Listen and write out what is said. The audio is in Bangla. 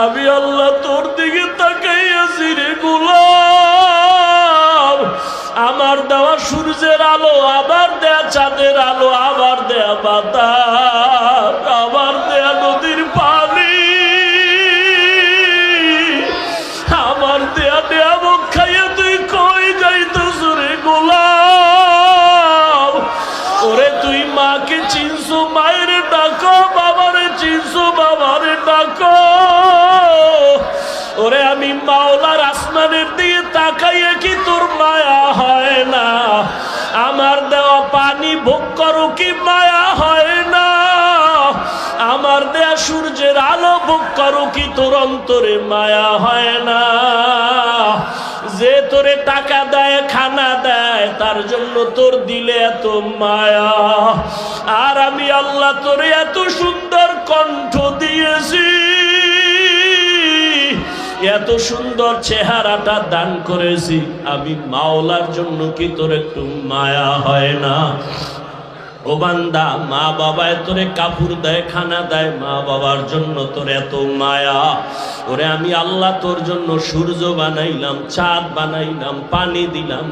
আমি আল্লাহ তোর দিকে তাকাইয়াছি রে গোলাম। আমার দেওয়া সূর্যের আলো, আবার দেয়া চাঁদের আলো, আবার দেয়া বাতাস, আবার দেয়া নদীর পানি, আমার দেয়া নিয়ামত খাইয়া তুই কই যাইতেছ রে গোলাম? ওরে তুই মাকে চিনছো, মায়ের ডাকো, বাবারে চিনছো, বাবারে ডাকো। ওরে আমি মাওলার আসমানের দিকে তাকাইয়া কি তোর মায়া হয় না? আমার দেওয়া পানি ভোগ করো কি মায়া হয় না? আমার দেয়া সূর্যের আলো ভোগ করো কি তোর অন্তরে মায়া হয় না? যে তোরে টাকা দেয়, খানা দেয়, তার জন্য তোর দিলে এত মায়া। আর আমি আল্লাহ তোরে এত সুন্দর কণ্ঠ দিয়েছি, এত সুন্দর চেহারাটা দান করেছি, আমি মাওলার জন্য কি তোর একটু মায়া হয় না? ও বান্দা, মা বাবায় তোরে কাপড় দেয়, খানা দেয়, মা বাবার জন্য তোর এত মায়া। ওরে আমি আল্লাহ তোর জন্য সূর্য বানাইলাম, চাঁদ বানাইলাম, পানি দিলাম,